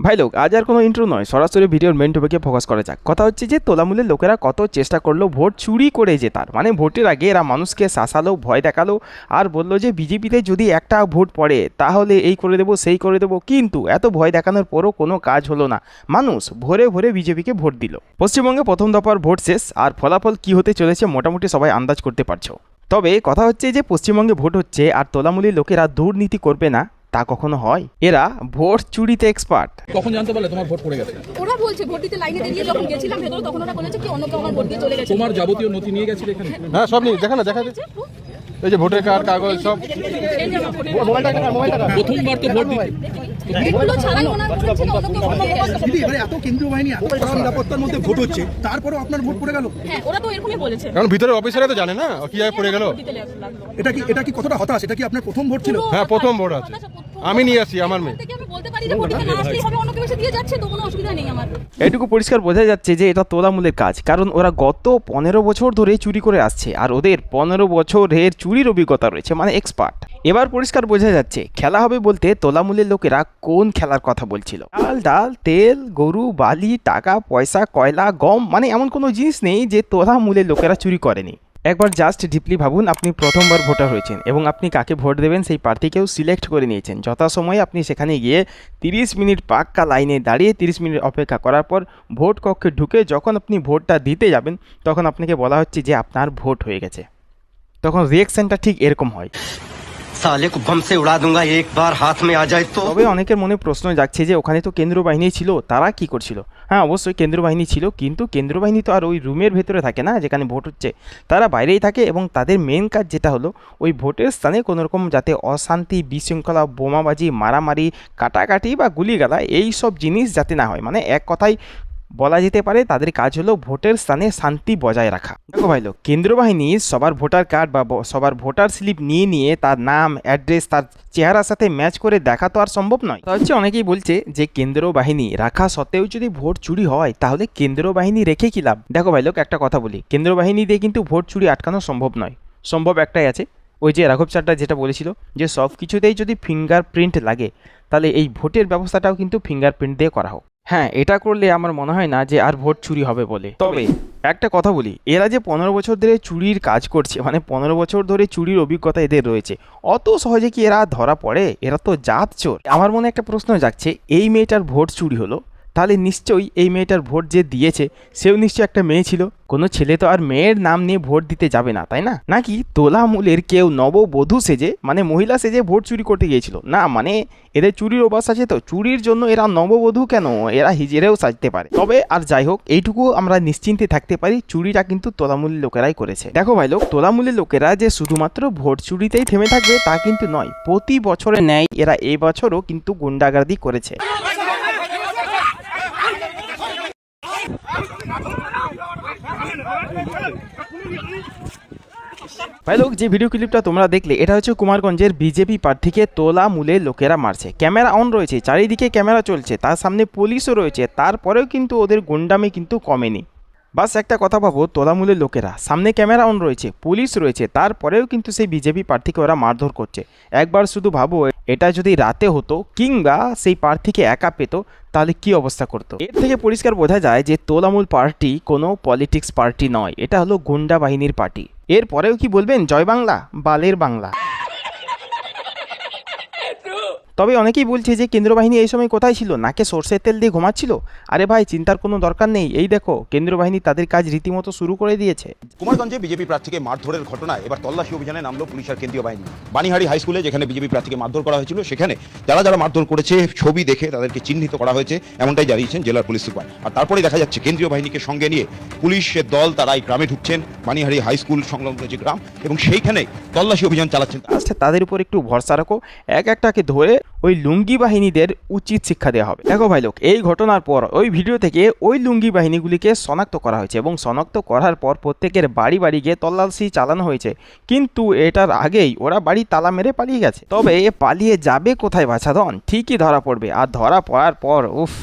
ভাই লোক আজ আর কোনো ইন্ট্রো নয়, সরাসরি ভিডিওর মেন টপিকে ফোকাস করা যাক। কথা হচ্ছে যে তোলামূলের লোকেরা কত চেষ্টা করলো ভোট চুরি করে জেতার, মানে ভোটের আগে এরা মানুষকে শাসালো, ভয় দেখালো আর বললো যে বিজেপিতে যদি একটা ভোট পড়ে তাহলে এই করে দেবো সেই করে দেবো, কিন্তু এত ভয় দেখানোর পরও কোনো কাজ হলো না। মানুষ ভোরে ভোরে বিজেপিকে ভোট দিল। পশ্চিমবঙ্গে প্রথম দফার ভোট শেষ, আর ফলাফল কী হতে চলেছে মোটামুটি সবাই আন্দাজ করতে পারছো। তবে কথা হচ্ছে যে পশ্চিমবঙ্গে ভোট হচ্ছে আর তোলামূলের লোকেরা দুর্নীতি করবে না তা কখনো হয়? এরা ভোট চুরিতে এক্সপার্ট। কখন জানতে পারলে তোমার ভোট পড়ে গেছে? ওরা বলছে ভোট দিতে লাইনে দাঁড়িয়ে যখন গেছিলাম ভেতরে তখন ওরা বলেছে কি অন্য কেউ আমার ভোট দিয়ে চলে গেছে। তোমার যাবতীয় নথি নিয়ে গেছিল এখানে? হ্যাঁ সব নিয়ে দেখা যাচ্ছে। এই যে ভোটার কার্ড, কাগজ সব। প্রথমবার তো ভোট দিতে এগুলো ছাড়াই ওনার বলেছিল অন্য কেউ দিদি এবারে এত কেন্দ্রীয় বাহিনী এত কড়া নিরাপত্তার মধ্যে ভোট হচ্ছে, তারপরেও আপনার ভোট পড়ে গেল। হ্যাঁ ওরা তো এরকমই বলেছে। কারণ ভিতরে অফিসাররা তো জানে না কিভাবে পড়ে গেল। এটা কি কতটা হতাশ? এটা কি আপনার প্রথম ভোট ছিল? হ্যাঁ প্রথম ভোট আছে, আমি নিয়ে আসি আমার মেয়ে। আমি বলতে পারি যে ভোট দিতে না আসলেই হবে, অন্য কেউ এসে দিয়ে যাচ্ছে তো কোনো অসুবিধা নেই আমার। এটুকু পরিষ্কার বোঝা যাচ্ছে যে এটা তোলামূলের কাজ, কারণ ওরা গত 15 বছর ধরে চুরি করে আসছে আর ওদের 15 বছরের চুরির অভিজ্ঞতা রয়েছে, মানে এক্সপার্ট। এবার পরিষ্কার বোঝা যাচ্ছে খেলা হবে বলতে তোলামূলের লোকেরা কোন খেলার কথা বলছিল। চাল, ডাল, তেল, গরু, বালি, টাকা পয়সা, কয়লা, গম, মানে এমন কোনো জিনিস নেই যে তোলামূলের লোকেরা চুরি করেনি। একবার জাস্ট ডিপলি ভাবুন, আপনি প্রথমবার ভোটার হয়েছেন এবং আপনি কাকে ভোট দেবেন সেই প্রার্থীকেও সিলেক্ট করে নিয়েছেন। যথাসময়ে আপনি সেখানে গিয়ে 30 মিনিট পাক্কা লাইনে দাঁড়িয়ে 30 মিনিট অপেক্ষা করার পর ভোট কক্ষে ঢুকে যখন আপনি ভোটটা দিতে যাবেন তখন আপনাকে বলা হচ্ছে যে আপনার ভোট হয়ে গেছে। তখন রিয়াকশনটা ঠিক এরকম হয়। साले को बम से उड़ा दूंगा एक बार हाथ में आ जाए तो। তবে অনেকের মনে প্রশ্ন জাগছে যে ওখানে তো কেন্দ্রীয় বাহিনী ছিল, তারা কি করছিল? হ্যাঁ অবশ্যই কেন্দ্রীয় বাহিনী ছিল, কিন্তু কেন্দ্রীয় বাহিনী তো আর ওই রুমের ভেতরে থাকে না যেখানে ভোট হচ্ছে, তারা বাইরেই থাকে এবং তাদের মেন কাজ যেটা হলো ওই ভোটের স্থানে কোনোরকম যাতে অশান্তি, বিশৃঙ্খলা, বোমাবাজি, মারামারি, কাটাকাটি বা গুলিগালা এই সব জিনিস যাতে না হয়, মানে এক কথায় বলা যেতে পারে তাদের কাজ হলো ভোটের স্থানে শান্তি বজায় রাখা। দেখো ভাই লোক, কেন্দ্রীয় বাহিনী সবার ভোটার কার্ড বা সবার ভোটার স্লিপ নিয়ে তার নাম, অ্যাড্রেস, তার চেহারার সাথে ম্যাচ করে দেখা তো আর সম্ভব নয়। তা হচ্ছে অনেকেই বলছে যে কেন্দ্রীয় বাহিনী রাখা সত্ত্বেও যদি ভোট চুরি হয় তাহলে কেন্দ্রীয় বাহিনী রেখে কি লাভ? দেখো ভাই লোক, একটা কথা বলি, কেন্দ্রীয় বাহিনী দিয়ে কিন্তু ভোট চুরি আটকানো সম্ভব নয়। সম্ভব একটাই আছে, ওই যে রাঘব চাড্ডা যেটা বলেছিল যে সব কিছুতেই যদি ফিঙ্গারপ্রিন্ট লাগে তাহলে এই ভোটের ব্যবস্থাটাও কিন্তু ফিঙ্গারপ্রিন্ট দিয়ে করা হোক। হ্যাঁ, এটা করলে আমার মনে হয় না যে আর ভোট চুরি হবে বলে। তবে একটা কথা বলি, এরা যে 15 বছর ধরে চুরির কাজ করছে, মানে 15 বছর ধরে চুরির অভিজ্ঞতা এদের রয়েছে, অত সহজে কি এরা ধরা পড়ে? এরা তো জাত চোর। আমার মনে একটা প্রশ্ন জাগছে, এই মেয়েটার ভোট চুরি হলো, তাহলে নিশ্চয়ই এই মেয়েটার ভোট যে দিয়েছে সেও নিশ্চয়ই একটা মেয়ে ছিল। কোনো ছেলে তো আর মেয়ের নাম নিয়ে ভোট দিতে যাবে না, তাই না? নাকি তোলামূলের কেউ নববধূ সেজে, মানে মহিলা সেজে ভোট চুরি করতে গিয়েছিল? না, মানে এদের চুরির অভ্যাস আছে, তো চুরির জন্য এরা নববধূ কেন, এরা হিজড়েও সাজতে পারে। তবে আর যাই হোক, এইটুকু আমরা নিশ্চিন্তে থাকতে পারি, চুরিটা কিন্তু তোলামূলের লোকেরাই করেছে। দেখো ভাই লোক, তোলামূলের লোকেরা যে শুধুমাত্র ভোট চুরিতেই থেমে থাকবে তা কিন্তু নয়, প্রতি বছরের ন্যায় এরা এবছরও কিন্তু গুন্ডাগার্দি করেছে। ভাই লোক, যে ভিডিও ক্লিপটা তোমরা দেখলে এটা হচ্ছে কুমারগঞ্জের বিজেপি প্রার্থীকে তোলামূলের লোকেরা মারছে। ক্যামেরা অন রয়েছে, চারিদিকে ক্যামেরা চলছে, তার সামনে পুলিশও রয়েছে, তারপরেও কিন্তু ওদের গুন্ডামি কিন্তু কমেনি। বাস একটা কথা ভাবো, তোলামূলের লোকেরা, সামনে ক্যামেরা অন রয়েছে, পুলিশ রয়েছে, তারপরেও কিন্তু সেই বিজেপি প্রার্থীকে ওরা মারধর করছে। একবার শুধু ভাবো, এটা যদি রাতে হতো কিংবা সেই প্রার্থীকে একা পেতো তাহলে কি অবস্থা করতো? এর থেকে পরিষ্কার বোঝা যায় যে তোলামূল পার্টি কোনো পলিটিক্স পার্টি নয়, এটা হলো গুন্ডা বাহিনীর পার্টি। এরপরেও কি বলবেন জয় বাংলা, বালের বাংলা। তবে অনেকেই বলছে যে কেন্দ্র বাহিনী এই সময় কোথায় ছিল, নাকে সর্ষের তেল দিয়ে ঘুমাচ্ছিল। আরে ভাই, চিন্তার কোনো দরকার নেই, এই দেখো কেন্দ্র বাহিনী তাদের কাজ রীতিমতো শুরু করে দিয়েছে। কুমারগঞ্জে বিজেপি প্রার্থীকে মারধরের ঘটনায় এবার তল্লাশি অভিযানে নামলো পুলিশ আর কেন্দ্রীয় বাহিনী। বানিহারি হাই স্কুলে যেখানে বিজেপি প্রার্থীকে মারধর করা হয়েছিল, সেখানে যারা যারা মারধর করেছে ছবি দেখে তাদেরকে চিহ্নিত করা হয়েছে, এমনটাই জানিয়েছেন জেলার পুলিশ সুপার। আর তারপরে দেখা যাচ্ছে কেন্দ্রীয় বাহিনীকে সঙ্গে নিয়ে পুলিশের দল তারা এই গ্রামে ঢুকছেন, বানিহারি হাই স্কুল সংলগ্ন যে গ্রাম, এবং সেইখানে তল্লাশি অভিযান চালাচ্ছেন। আচ্ছা, তাদের উপর একটু ভরসা রাখো, এক একটাকে ধরে ওই লুঙ্গি বাহিনীদের উচিত শিক্ষা দেওয়া হবে। দেখো ভাই লোক, এই ঘটনার পর ওই ভিডিও থেকে ওই লুঙ্গি বাহিনীগুলিকে শনাক্ত করা হয়েছে এবং শনাক্ত করার পর প্রত্যেকের বাড়ি বাড়ি গিয়ে তল্লাশি চালানো হয়েছে, কিন্তু এটার আগেই ওরা বাড়ি তালা মেরে পালিয়ে গেছে। তবে এ পালিয়ে যাবে কোথায় বাছাধন? ঠিকই ধরা পড়বে, আর ধরা পড়ার পর উফ,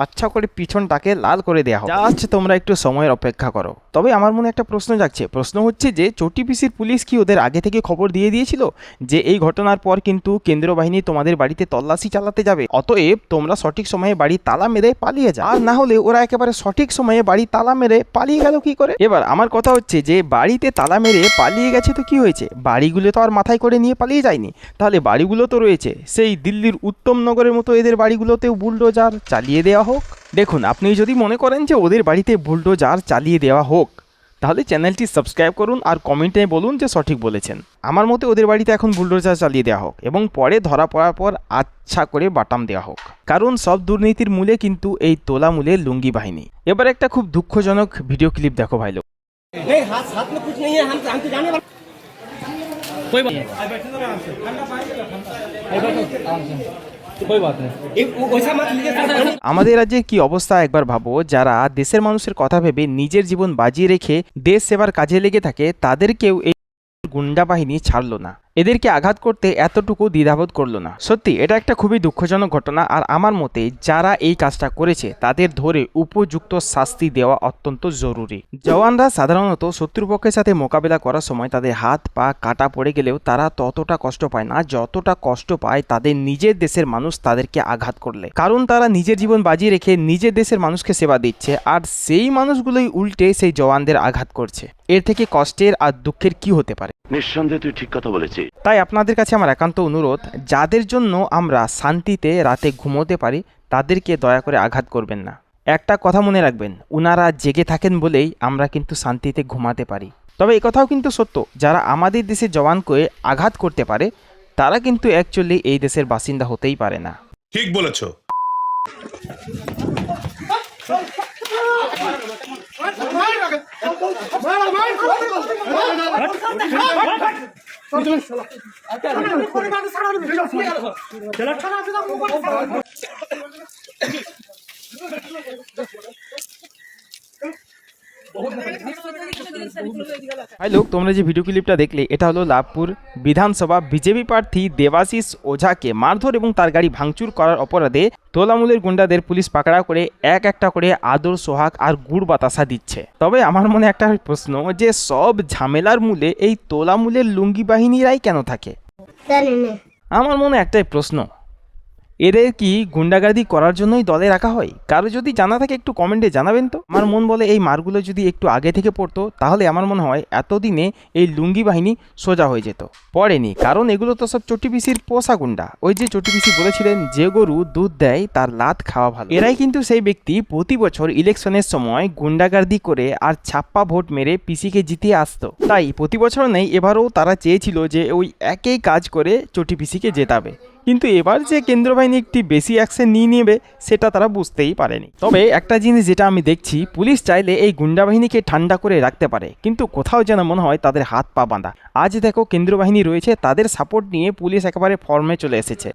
আচ্ছা করে পিছনটাকে লাল করে দেওয়া হবে। জাস্ট তোমরা একটু সময়ের অপেক্ষা করো। তবে আমার মনে একটা প্রশ্ন জাগছে, প্রশ্ন হচ্ছে যে চটি পিসির পুলিশ কি ওদের আগে থেকে খবর দিয়ে দিয়েছিল যে এই ঘটনার পর কিন্তু কেন্দ্রীয় বাহিনী তোমাদের বাড়িতে তল্লাশি চালাতে যাবে, অতএব তোমরা সঠিক সময়ে বাড়ি তালা মেরে পালিয়ে যাও? আর না হলে ওরা একেবারে সঠিক সময়ে বাড়ি তালা মেরে পালিয়ে গেল কি করে? এবার আমার কথা হচ্ছে যে বাড়িতে তালা মেরে পালিয়ে গেছে তো কি হয়েছে, বাড়িগুলো তো আর মাথায় করে নিয়ে পালিয়ে যায়নি, তাহলে বাড়িগুলো তো রয়েছে। সেই দিল্লির উত্তম নগরের মতো এদের বাড়িগুলোতেও বুলডোজার চালিয়ে দেওয়া হোক। দেখুন, আপনি যদি মনে করেন যে ওদের বাড়িতে বুলডোজার চালিয়ে দেওয়া হোক, তাহলে চ্যানেলটি সাবস্ক্রাইব করুন আর কমেন্টে বলুন যে সঠিক বলেছেন। আমার মতে ওদের বাড়িতে এখন বুলডোজার চালিয়ে দেওয়া হোক এবং পরে ধরা পড়ার পর আচ্ছা করে বাটাম দেওয়া হোক, কারণ সব দুর্নীতির মূলে কিন্তু এই তোলামূলের লুঙ্গি বাহিনী। এবার একটা খুব দুঃখজনক ভিডিও ক্লিপ দেখো ভাই লোক। আমাদের রাজ্যের কি অবস্থা একবার ভাবো। যারা দেশের মানুষের কথা ভেবে নিজের জীবন বাজিয়ে রেখে দেশ সেবার কাজে লেগে থাকে, তাদেরকেও এই গুন্ডা বাহিনী ছাড়লো না, এদেরকে আঘাত করতে এতটুকু দ্বিধাবোধ করলো না। সত্যি এটা একটা খুবই দুঃখজনক ঘটনা। আর আমার মতে যারা এই কাজটা করেছে তাদের ধরে উপযুক্ত শাস্তি দেওয়া অত্যন্ত জরুরি। জওয়ানরা সাধারণত শত্রুপক্ষের সাথে মোকাবেলা করার সময় তাদের হাত পা কাটা পড়ে গেলেও তারা ততটা কষ্ট পায় না যতটা কষ্ট পায় তাদের নিজের দেশের মানুষ তাদেরকে আঘাত করলে, কারণ তারা নিজের জীবন বাজিয়ে রেখে নিজের দেশের মানুষকে সেবা দিচ্ছে, আর সেই মানুষগুলোই উল্টে সেই জওয়ানদের আঘাত করছে। এর থেকে কষ্টের আর দুঃখের কি হতে পারে? নিঃসন্দেহে তুই ঠিক কথা বলেছিস। তাই আপনাদের কাছে আমার একান্ত অনুরোধ, যাদের জন্য আমরা শান্তিতে রাতে ঘুমোতে পারি তাদেরকে দয়া করে আঘাত করবেন না। একটা কথা মনে রাখবেন, উনারা জেগে থাকেন বলেই আমরা কিন্তু শান্তিতে ঘুমাতে পারি। তবে এই কথাও কিন্তু সত্য, যারা আমাদের দেশের জওয়ানকে আঘাত করতে পারে তারা কিন্তু অ্যাকচুয়ালি এই দেশের বাসিন্দা হতেই পারে না। ঠিক বলেছো। ভাই লোক, তোমরা যে ভিডিও ক্লিপটা দেখলে এটা হলো লাভপুর বিধানসভা বিজেপি প্রার্থী দেবাশিস ওঝাকে মারধর এবং তার গাড়ি ভাঙচুর করার অপরাধে তোলামূলের গুন্ডাদের পুলিশ পাকড়াও করে এক একটা করে আদর সোহাগ আর গুড় বাতাসা দিচ্ছে। তবে আমার মনে একটা প্রশ্ন, যে সব ঝামেলার মূলে এই তোলামূলের লুঙ্গি বাহিনীরাই কেন থাকে? আমার মনে একটাই প্রশ্ন, এদের কি গুন্ডাগার্দি করার জন্যই দলে রাখা হয়? কারো যদি জানা থাকে একটু কমেন্টে জানাবেন তো। আমার মন বলে এই মারগুলো যদি একটু আগে থেকে পড়তো তাহলে আমার মনে হয় এতদিনে এই লুঙ্গি বাহিনী সোজা হয়ে যেত। পড়েনি, কারণ এগুলো তো সব চটি পিসির পোষা গুন্ডা। ওই যে চটি পিসি বলেছিলেন, যে গরু দুধ দেয় তার লাত খাওয়া ভালো। এরাই কিন্তু সেই ব্যক্তি প্রতি বছর ইলেকশনের সময় গুন্ডাগার্দি করে আর ছাপ্পা ভোট মেরে পিসিকে জিতিয়ে আসতো। তাই প্রতি বছর নেই, এবারও তারা চেয়েছিল যে ওই একই কাজ করে চটি পিসিকে জেতাবে, কিন্তু এবার যে কেন্দ্র বাহিনী একটি বেশি অ্যাকশন নিয়ে নেবে সেটা তারা বুঝতেই পারেনি। তবে একটা জিনিস যেটা আমি দেখছি, পুলিশ চাইলে এই গুন্ডা বাহিনীকে ঠান্ডা করে রাখতে পারে, কিন্তু কোথাও যেন মনে হয় তাদের হাত পা বাঁধা। আজ দেখো কেন্দ্র বাহিনী রয়েছে, তাদের সাপোর্ট নিয়ে পুলিশ একেবারে ফর্মে চলে এসেছে।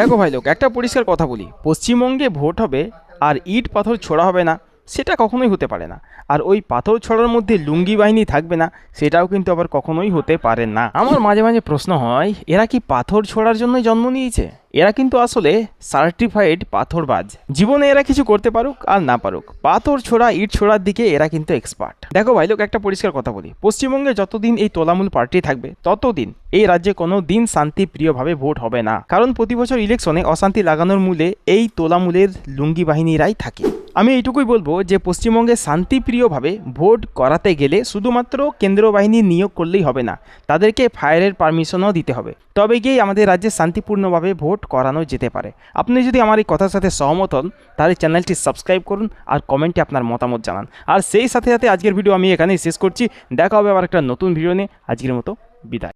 দেখো ভাই লোক, একটা পরিষ্কার কথা বলি, পশ্চিমবঙ্গে ভোট হবে আর ইট পাথর ছোড়া হবে না, সেটা কখনোই হতে পারে না। আর ওই পাথর ছড়ার মধ্যে লুঙ্গি বাহিনী থাকবে না, সেটাও কিন্তু আবার কখনোই হতে পারে না। আমার মাঝে মাঝে প্রশ্ন হয়, এরা কি পাথর ছোড়ার জন্যই জন্ম নিয়েছে? এরা কিন্তু আসলে সার্টিফাইড পাথরবাজ। জীবনে এরা কিছু করতে পারুক আর না পারুক, পাথর ছোড়া ইট ছোড়ার দিকে এরা কিন্তু এক্সপার্ট। দেখো ভাই লোক, একটা পরিষ্কার কথা বলি, পশ্চিমবঙ্গে যতদিন এই তোলামূল পার্টি থাকবে ততদিন এই রাজ্যে কোনো দিন শান্তিপ্রিয়ভাবে ভোট হবে না, কারণ প্রতি বছর ইলেকশনে অশান্তি লাগানোর মূলে এই তোলামূলের লুঙ্গি বাহিনীরাই থাকে। আমি এইটুকুই বলবো যে পশ্চিমবঙ্গে শান্তিপ্রিয়ভাবে ভোট করাতে গেলে শুধুমাত্র কেন্দ্র বাহিনী নিয়োগ করলেই হবে না, তাদেরকে ফায়ারের পারমিশনও দিতে হবে, তবে গিয়েই আমাদের রাজ্যে শান্তিপূর্ণভাবে ভোট করানো যেতে পারে। আপনি যদি আমার এই কথার সাথে সহমত হন তাহলে চ্যানেলটি সাবস্ক্রাইব করুন আর কমেন্টে আপনার মতামত জানান। আর সেই সাথে সাথে আজকের ভিডিও আমি এখানেই শেষ করছি। দেখা হবে আবার একটা নতুন ভিডিও নিয়ে। আজকের মতো বিদায়।